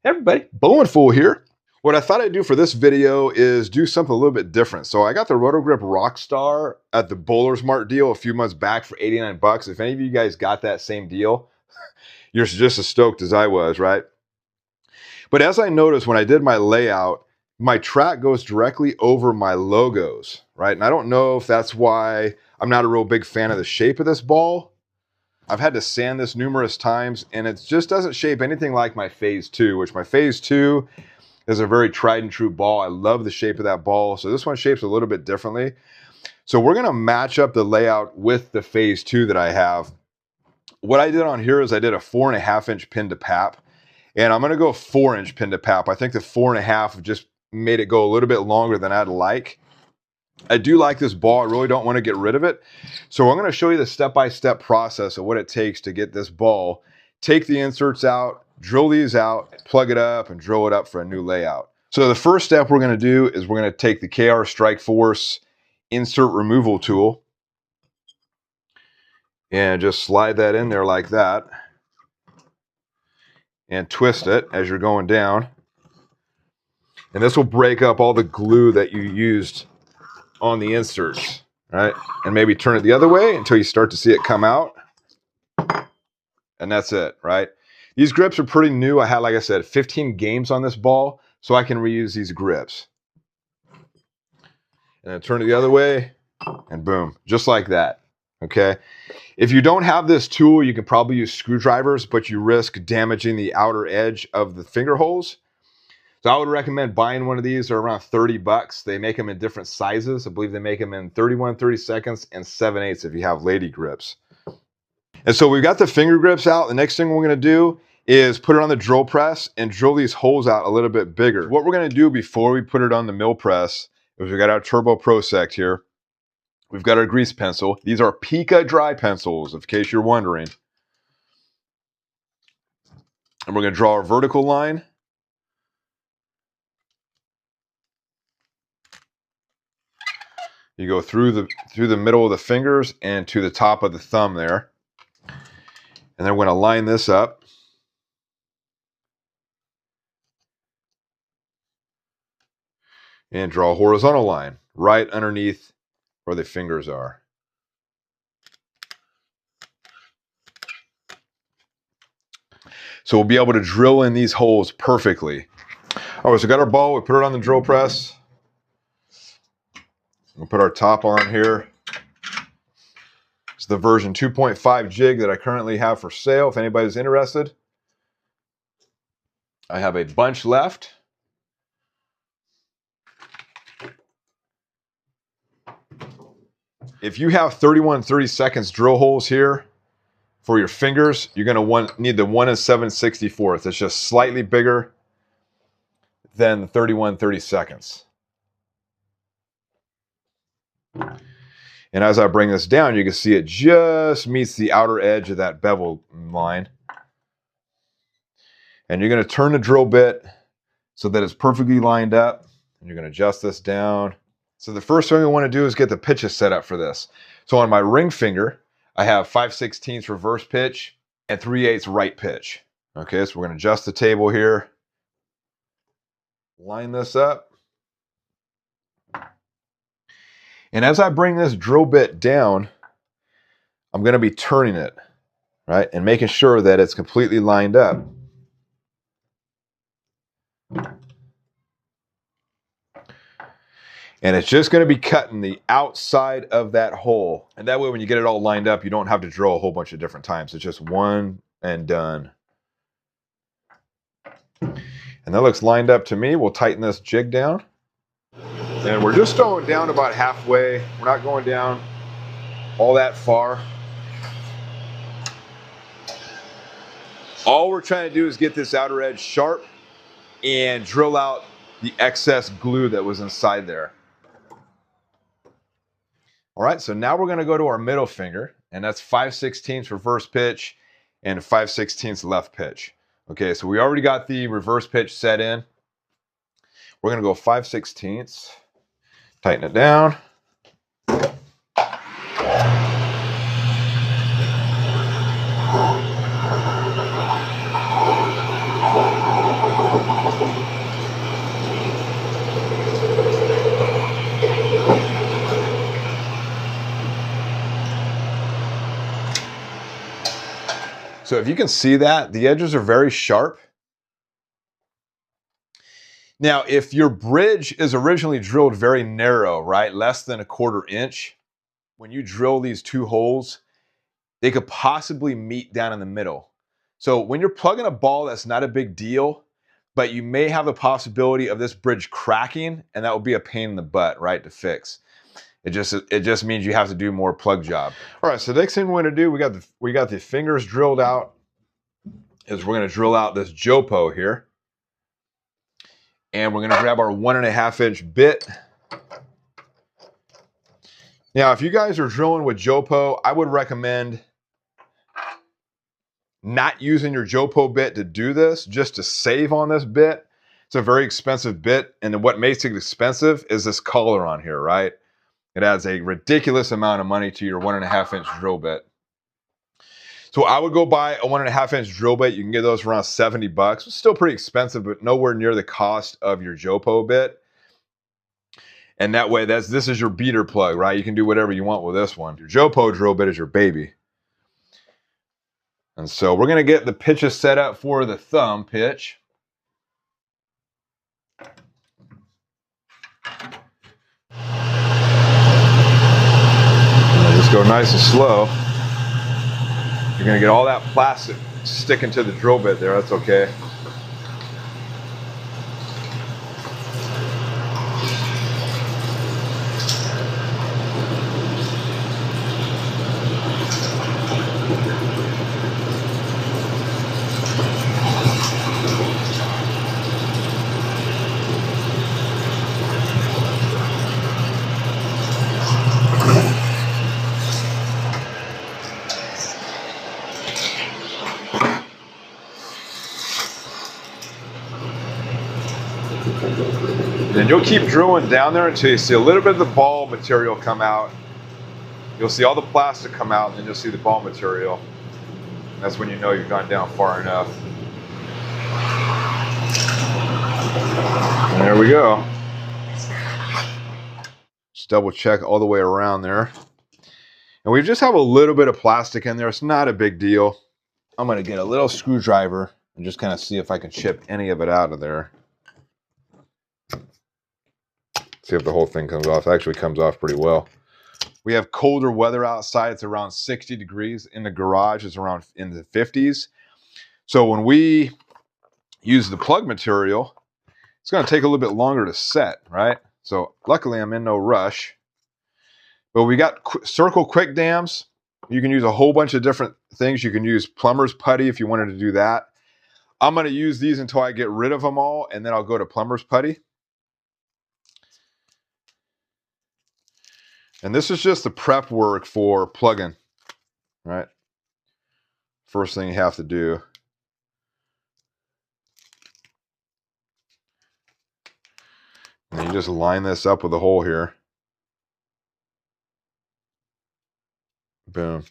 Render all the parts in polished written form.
Hey everybody, Bowling Fool here. What I thought I'd do for this video is do something a little bit different. So I got the Rotogrip Rockstar at the Bowler's Mart deal a few months back for 89 bucks. If any of you guys got that same deal, you're just as stoked as I was, right? But as I noticed when I did my layout, my track goes directly over my logos, right? And I don't know if that's why I'm not a real big fan of the shape of this ball. I've had to sand this numerous times and it just doesn't shape anything like my Phase 2, which my Phase 2 is a very tried and true ball. I love the shape of that ball. So this one shapes a little bit differently. So we're gonna match up the layout with the Phase 2 that I have. What I did on here is I did a 4.5 inch pin to pap, and I'm gonna go 4-inch pin to pap. I think the 4.5 just made it go a little bit longer than I'd like. I do like this ball. I really don't want to get rid of it. So I'm going to show you the step-by-step process of what it takes to get this ball. Take the inserts out, drill these out, plug it up, and drill it up for a new layout. So the first step we're going to do is we're going to take the KR Strike Force insert removal tool and just slide that in there like that and twist it as you're going down. And this will break up all the glue that you used on the inserts, right? And maybe turn it the other way until you start to see it come out. And that's it, right? These grips are pretty new. I had, like I said, 15 games on this ball, so I can reuse these grips. And then turn it the other way, and boom, just like that, okay? If you don't have this tool, you can probably use screwdrivers, but you risk damaging the outer edge of the finger holes. So I would recommend buying one of these. They're around 30 bucks. They make them in different sizes. I believe they make them in 31/32 and 7/8 if you have lady grips. And so we've got the finger grips out. The next thing we're going to do is put it on the drill press and drill these holes out a little bit bigger. What we're going to do before we put it on the mill press is we've got our Turbo Pro Sect here. We've got our grease pencil. These are Pika dry pencils, in case you're wondering. And we're going to draw our vertical line. You go through the middle of the fingers and to the top of the thumb there. And then we're going to line this up. And draw a horizontal line right underneath where the fingers are. So we'll be able to drill in these holes perfectly. All right, so we got our ball. We put it on the drill press. We'll put our top on here. It's the version 2.5 jig that I currently have for sale if anybody's interested. I have a bunch left. If you have 31/32 drill holes here for your fingers, you're going to need the 1 7/64. It's just slightly bigger than the 31/32. And as I bring this down, you can see it just meets the outer edge of that bevel line. And you're going to turn the drill bit so that it's perfectly lined up. And you're going to adjust this down. So the first thing we want to do is get the pitches set up for this. So on my ring finger, I have 5/16 reverse pitch and 3/8 right pitch. Okay, so we're going to adjust the table here. Line this up. And as I bring this drill bit down, I'm going to be turning it, right? And making sure that it's completely lined up. And it's just going to be cutting the outside of that hole. And that way when you get it all lined up, you don't have to drill a whole bunch of different times. It's just one and done. And that looks lined up to me. We'll tighten this jig down. And we're just going down about halfway. We're not going down all that far. All we're trying to do is get this outer edge sharp and drill out the excess glue that was inside there. All right, so now we're going to go to our middle finger, and that's 5/16 reverse pitch and 5/16 left pitch. Okay, so we already got the reverse pitch set in. We're going to go 5/16. Tighten it down. So if you can see that, the edges are very sharp. Now, if your bridge is originally drilled very narrow, right, less than 1/4 inch, when you drill these 2 holes, they could possibly meet down in the middle. So when you're plugging a ball, that's not a big deal, but you may have the possibility of this bridge cracking, and that would be a pain in the butt, right, to fix. It just means you have to do more plug job. All right, so the next thing we're gonna do, we got the fingers drilled out, is we're gonna drill out this JoPo here. And we're gonna grab our 1.5 inch bit. Now, if you guys are drilling with JoPo, I would recommend not using your JoPo bit to do this, just to save on this bit. It's a very expensive bit, and what makes it expensive is this collar on here, right? It adds a ridiculous amount of money to your 1.5 inch drill bit. So I would go buy a 1.5 inch drill bit. You can get those for around 70 bucks. It's still pretty expensive, but nowhere near the cost of your JoPo bit. And that way, this is your beater plug, right? You can do whatever you want with this one. Your JoPo drill bit is your baby. And so we're gonna get the pitches set up for the thumb pitch. Just go nice and slow. You're gonna get all that plastic sticking to the drill bit there, that's okay. Then you'll keep drilling down there until you see a little bit of the ball material come out. You'll see all the plastic come out, and then you'll see the ball material. And that's when you know you've gone down far enough. And there we go. Just double check all the way around there. And we just have a little bit of plastic in there. It's not a big deal. I'm going to get a little screwdriver and just kind of see if I can chip any of it out of there. See if the whole thing comes off. It actually comes off pretty well. We have colder weather outside. It's around 60 degrees. In the garage, it's around in the 50s. So when we use the plug material, it's going to take a little bit longer to set, right? So luckily, I'm in no rush. But we got circle quick dams. You can use a whole bunch of different things. You can use plumber's putty if you wanted to do that. I'm going to use these until I get rid of them all, and then I'll go to plumber's putty. And this is just the prep work for plugging, right? First thing you have to do. And you just line this up with a hole here. Boom.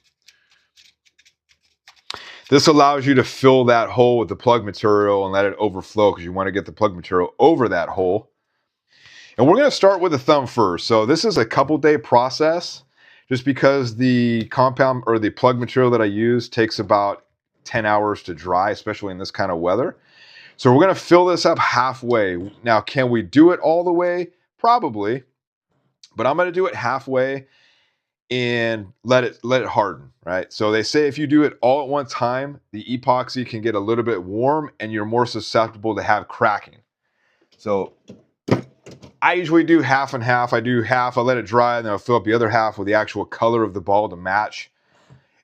This allows you to fill that hole with the plug material and let it overflow, because you want to get the plug material over that hole. And we're going to start with the thumb first. So this is a couple-day process, just because the compound or the plug material that I use takes about 10 hours to dry, especially in this kind of weather. So we're going to fill this up halfway. Now, can we do it all the way? Probably. But I'm going to do it halfway and let it harden, right? So they say if you do it all at one time, the epoxy can get a little bit warm and you're more susceptible to have cracking. So I usually do half and half. I do half, I let it dry, and then I'll fill up the other half with the actual color of the ball to match.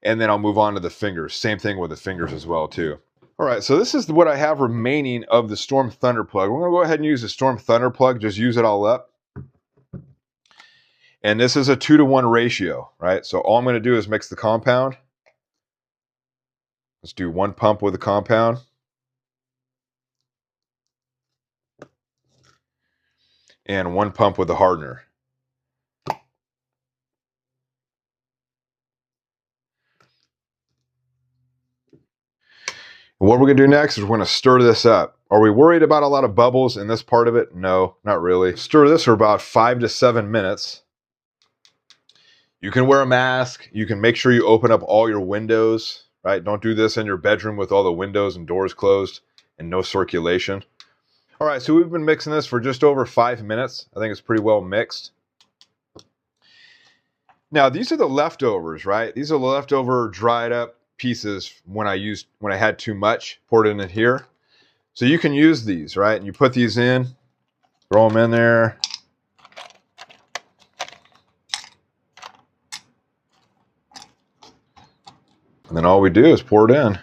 And then I'll move on to the fingers. Same thing with the fingers as well, too. All right, so this is what I have remaining of the Storm Thunder plug. We're going to go ahead and use the Storm Thunder plug, just use it all up. And this is a 2-to-1 ratio, right? So all I'm going to do is mix the compound. Let's do 1 pump with the compound. And 1 pump with the hardener. And what we're going to do next is we're going to stir this up. Are we worried about a lot of bubbles in this part of it? No, not really. Stir this for about 5 to 7 minutes. You can wear a mask. You can make sure you open up all your windows, right? Don't do this in your bedroom with all the windows and doors closed and no circulation. All right, so we've been mixing this for just over 5 minutes. I think it's pretty well mixed. Now, these are the leftovers, right? These are the leftover dried up pieces when I had too much, poured it in here. So you can use these, right? And you put these in, throw them in there. And then all we do is pour it in.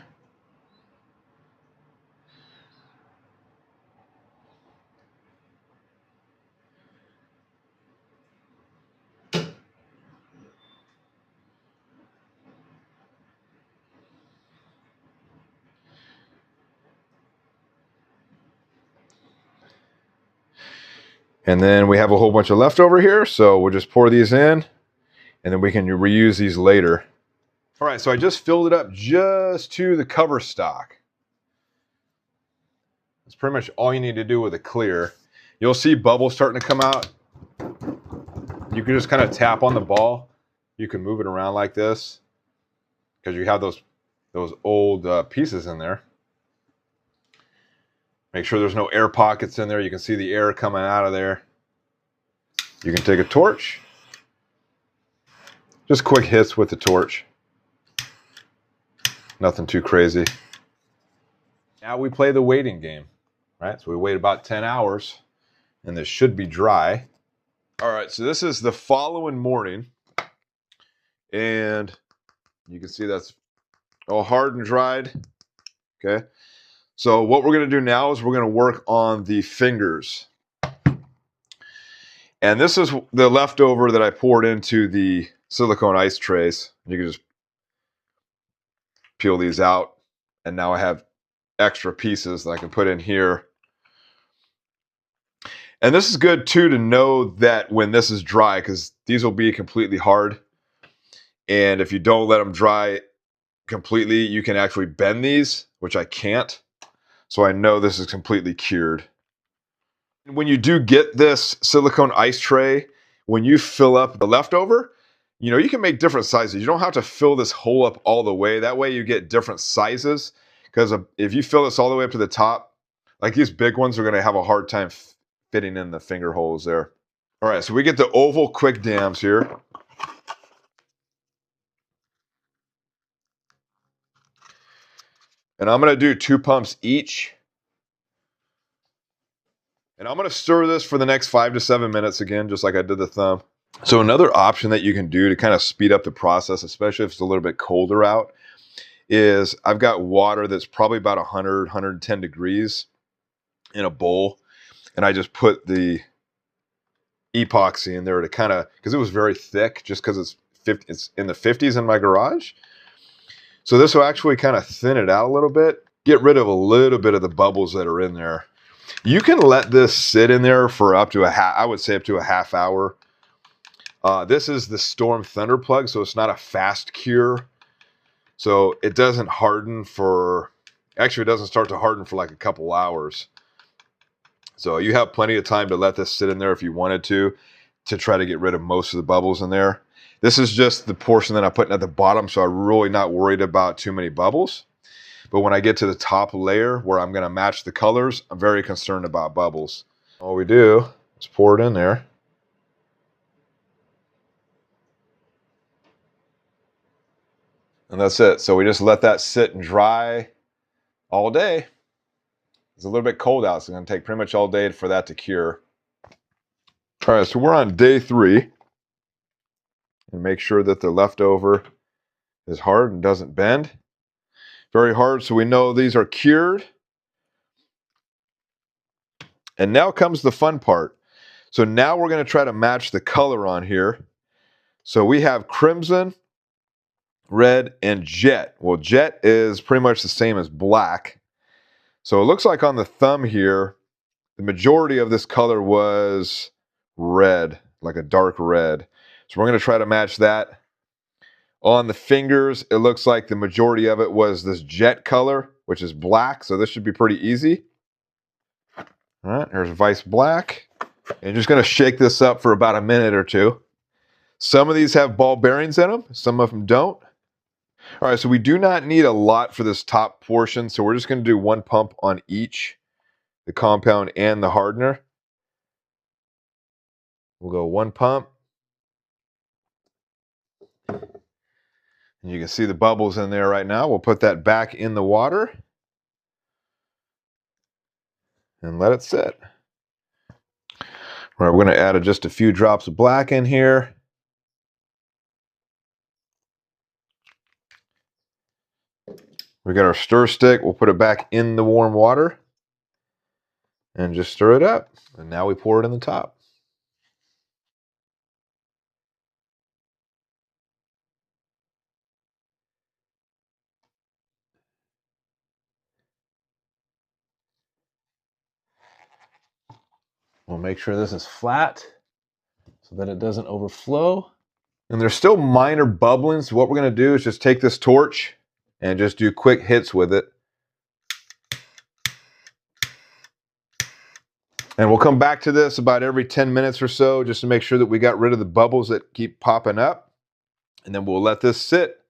And then we have a whole bunch of leftover here, so we'll just pour these in, and then we can reuse these later. All right, so I just filled it up just to the cover stock. That's pretty much all you need to do with a clear. You'll see bubbles starting to come out. You can just kind of tap on the ball. You can move it around like this because you have those old pieces in there. Make sure there's no air pockets in there. You can see the air coming out of there. You can take a torch. Just quick hits with the torch. Nothing too crazy. Now we play the waiting game, right? So we wait about 10 hours and this should be dry. All right, so this is the following morning and you can see that's all hard and dried, okay? So what we're gonna do now is we're gonna work on the fingers. And this is the leftover that I poured into the silicone ice trays. You can just peel these out. And now I have extra pieces that I can put in here. And this is good too to know that when this is dry, because these will be completely hard. And if you don't let them dry completely, you can actually bend these, which I can't. So I know this is completely cured. When you do get this silicone ice tray, when you fill up the leftover, you know, you can make different sizes. You don't have to fill this hole up all the way. That way you get different sizes. Because if you fill this all the way up to the top, like these big ones are going to have a hard time fitting in the finger holes there. All right, so we get the oval quick dams here. And I'm going to do 2 pumps each. And I'm going to stir this for the next 5 to 7 minutes again, just like I did the thumb. So another option that you can do to kind of speed up the process, especially if it's a little bit colder out, is I've got water that's probably about 100, 110 degrees in a bowl. And I just put the epoxy in there to kind of, because it was very thick, just because it's in the 50s in my garage. So this will actually kind of thin it out a little bit, get rid of a little bit of the bubbles that are in there. You can let this sit in there for up to I would say up to a half hour. This is the Storm Thunder plug, so it's not a fast cure. So it doesn't harden actually it doesn't start to harden for like a couple hours. So you have plenty of time to let this sit in there if you wanted to try to get rid of most of the bubbles in there. This is just the portion that I'm putting at the bottom, so I'm really not worried about too many bubbles. But when I get to the top layer where I'm going to match the colors, I'm very concerned about bubbles. All we do is pour it in there. And that's it. So we just let that sit and dry all day. It's a little bit cold out, so it's going to take pretty much all day for that to cure. All right, so we're on day 3. And make sure that the leftover is hard and doesn't bend. Very hard, so we know these are cured. And now comes the fun part. So now we're going to try to match the color on here. So we have crimson, red, and jet. Well, jet is pretty much the same as black. So it looks like on the thumb here, the majority of this color was red, like a dark red. So we're going to try to match that. On the fingers, it looks like the majority of it was this jet color, which is black. So this should be pretty easy. All right, here's Vice Black. And you're just going to shake this up for about a minute or two. Some of these have ball bearings in them. Some of them don't. All right, so we do not need a lot for this top portion, so we're just going to do one pump on each, the compound and the hardener. We'll go one pump. And you can see the bubbles in there right now. We'll put that back in the water and let it sit. All right, we're going to add just a few drops of black in here. We got our stir stick. We'll put it back in the warm water and just stir it up. And now we pour it in the top. We'll make sure this is flat so that it doesn't overflow. And there's still minor bubbling, so what we're going to do is just take this torch and just do quick hits with it. And we'll come back to this about every 10 minutes or so just to make sure that we got rid of the bubbles that keep popping up. And then we'll let this sit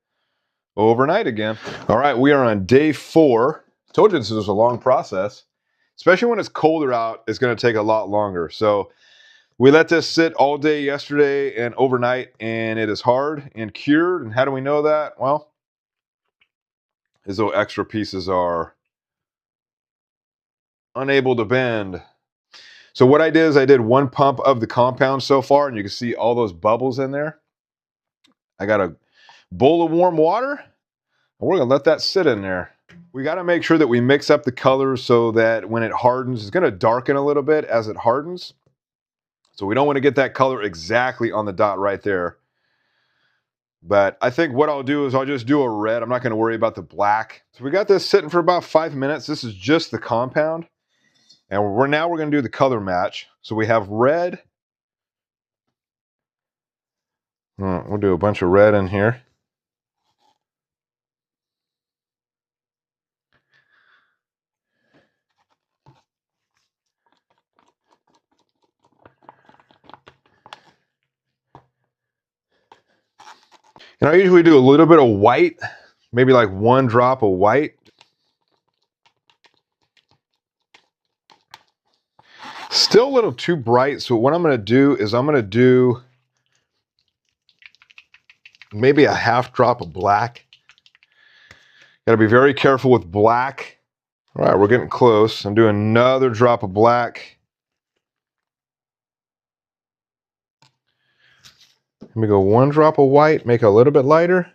overnight again. All right, we are on day 4. I told you this was a long process. Especially when it's colder out, it's going to take a lot longer. So we let this sit all day yesterday and overnight, and it is hard and cured. And how do we know that? Well, as those extra pieces are unable to bend. So what I did is I did one pump of the compound so far, and you can see all those bubbles in there. I got a bowl of warm water, and we're going to let that sit in there. We got to make sure that we mix up the colors so that when it hardens, it's going to darken a little bit as it hardens. So we don't want to get that color exactly on the dot right there. But I think what I'll do is I'll just do a red. I'm not going to worry about the black. So we got this sitting for about 5 minutes. This is just the compound. And now we're going to do the color match. So we have red. We'll do a bunch of red in here. And I usually do a little bit of white, maybe like 1 drop of white. Still a little too bright, so what I'm going to do is I'm going to do maybe a half drop of black. Got to be very careful with black. All right, we're getting close. I'm doing another drop of black. Let me go 1 drop of white, make it a little bit lighter.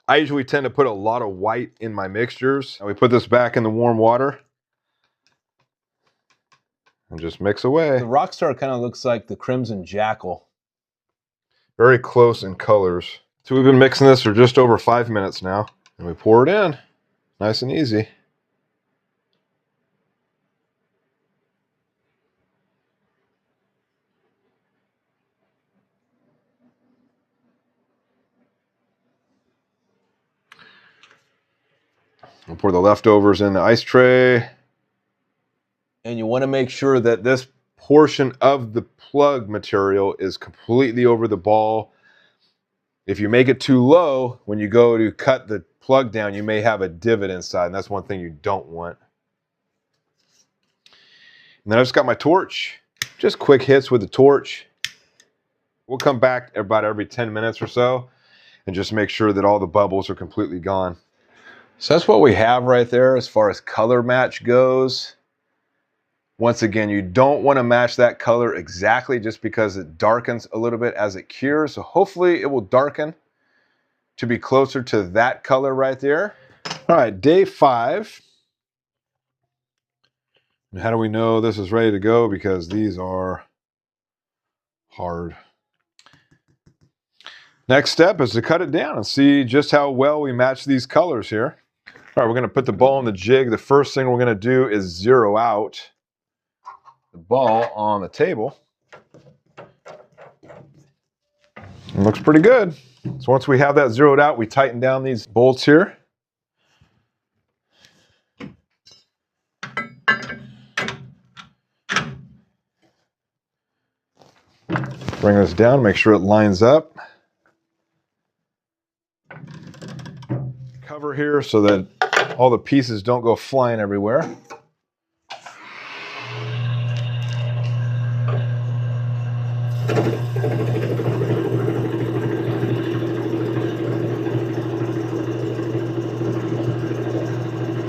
I usually tend to put a lot of white in my mixtures. And we put this back in the warm water and just mix away. The Rockstar kind of looks like the Crimson Jackal. Very close in colors. So we've been mixing this for just over 5 minutes now. And we pour it in, nice and easy. We'll pour the leftovers in the ice tray. And you want to make sure that this portion of the plug material is completely over the ball. If you make it too low, when you go to cut the plug down, you may have a divot inside, and that's one thing you don't want. And then I just got my torch. Just quick hits with the torch. We'll come back about every 10 minutes or so and just make sure that all the bubbles are completely gone. So that's what we have right there as far as color match goes. Once again, you don't want to match that color exactly just because it darkens a little bit as it cures. So hopefully it will darken to be closer to that color right there. All right, day 5. And how do we know this is ready to go? Because these are hard. Next step is to cut it down and see just how well we match these colors here. All right, we're going to put the ball in the jig. The first thing we're going to do is zero out the ball on the table. It looks pretty good. So once we have that zeroed out, we tighten down these bolts here. Bring this down, make sure it lines up. cover here so that all the pieces don't go flying everywhere.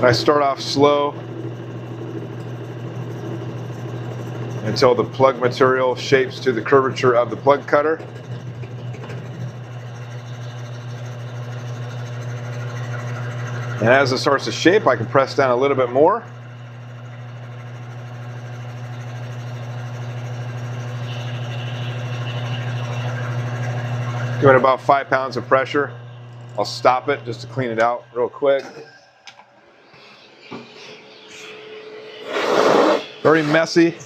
I start off slow until the plug material shapes to the curvature of the plug cutter. And as it starts to shape, I can press down a little bit more. Doing about 5 pounds of pressure. I'll stop it just to clean it out real quick. Very messy.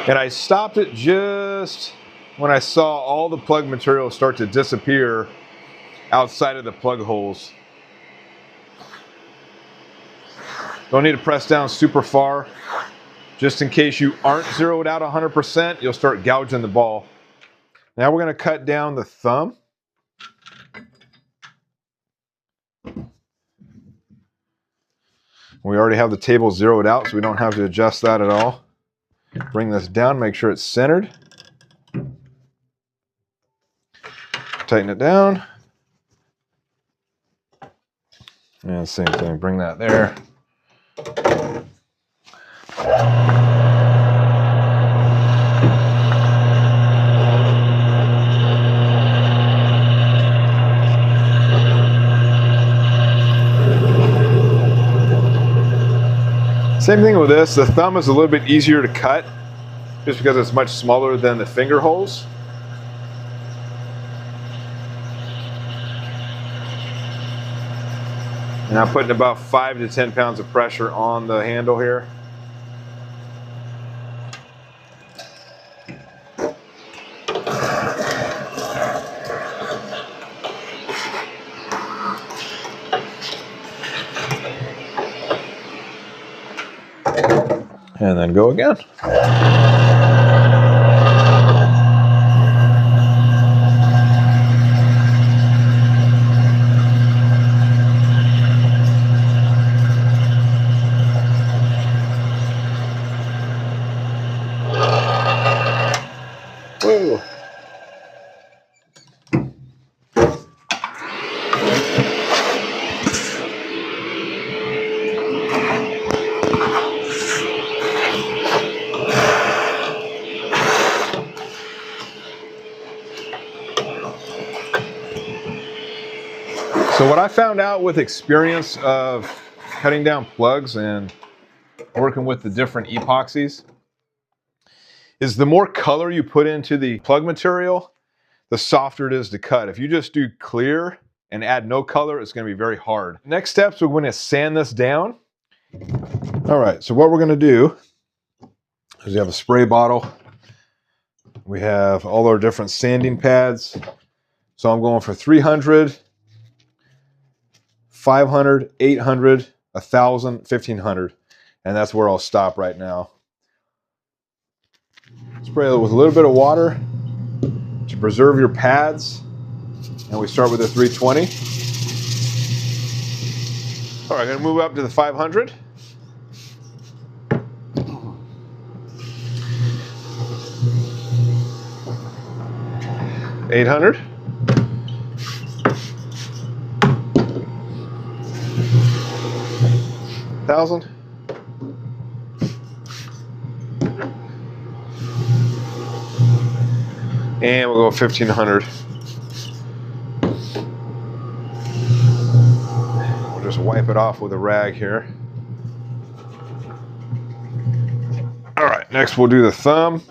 And I stopped it just when I saw all the plug material start to disappear outside of the plug holes. Don't need to press down super far. Just in case you aren't zeroed out 100%, you'll start gouging the ball. Now we're going to cut down the thumb. We already have the table zeroed out, so we don't have to adjust that at all. Bring this down, make sure it's centered. Tighten it down. And same thing, bring that there. Same thing with this. The thumb is a little bit easier to cut just because it's much smaller than the finger holes. And I'm putting about 5 to 10 pounds of pressure on the handle here. And then go again. Whoa. So what I found out with experience of cutting down plugs and working with the different epoxies is the more color you put into the plug material, the softer it is to cut. If you just do clear and add no color, it's going to be very hard. Next steps, we're going to sand this down. All right, so what we're going to do is we have a spray bottle. We have all our different sanding pads. So I'm going for 300, 500, 800, 1,000, 1,500. And that's where I'll stop right now. Spray it with a little bit of water to preserve your pads. And we start with the 320. All right, I'm going to move up to the 500. $800. $1,000. And we'll go 1,500. We'll just wipe wipe it off with a rag here. All right, next we'll do the thumb.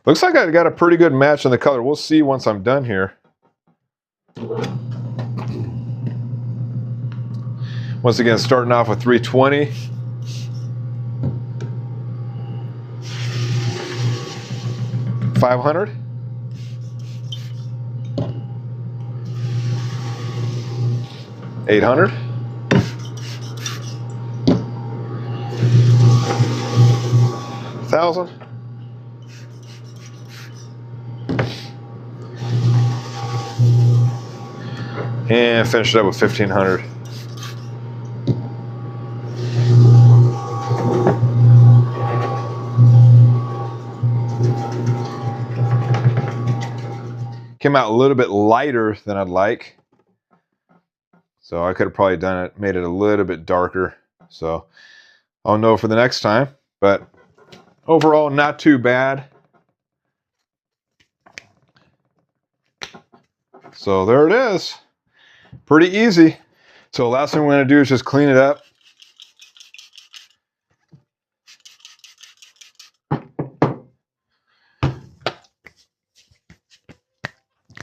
Looks like I got a pretty good match on the color. We'll see once I'm done here. Once again, starting off with 320. $500. $800. $1,000. And finish it up with $1,500. Came out a little bit lighter than I'd like. So I could have probably done it, made it a little bit darker. So I'll know for the next time. But overall, not too bad. So there it is. Pretty easy. So the last thing we're going to do is just clean it up.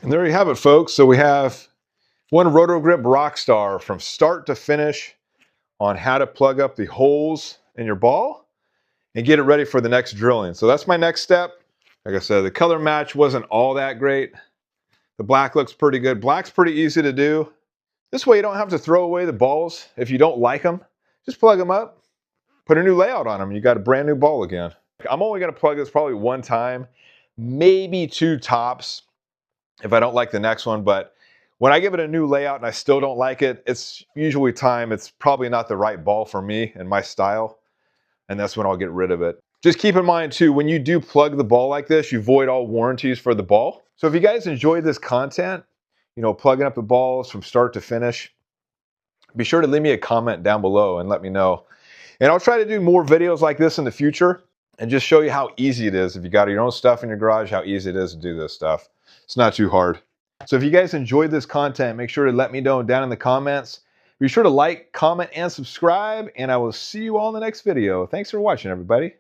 And there you have it, folks. So we have one RotoGrip Rockstar from start to finish on how to plug up the holes in your ball and get it ready for the next drilling. So that's my next step. Like I said, the color match wasn't all that great. The black looks pretty good. Black's pretty easy to do. This way you don't have to throw away the balls. If you don't like them, just plug them up, put a new layout on them. You got a brand new ball again. I'm only going to plug this probably one time, maybe two tops if I don't like the next one. But when I give it a new layout and I still don't like it, it's usually time. It's probably not the right ball for me and my style. And that's when I'll get rid of it. Just keep in mind too, when you do plug the ball like this, you void all warranties for the ball. So if you guys enjoyed this content, you know, plugging up the balls from start to finish, be sure to leave me a comment down below and let me know. And I'll try to do more videos like this in the future and just show you how easy it is. If you got your own stuff in your garage, how easy it is to do this stuff. It's not too hard. So if you guys enjoyed this content, make sure to let me know down in the comments. Be sure to like, comment, and subscribe, and I will see you all in the next video. Thanks for watching, everybody.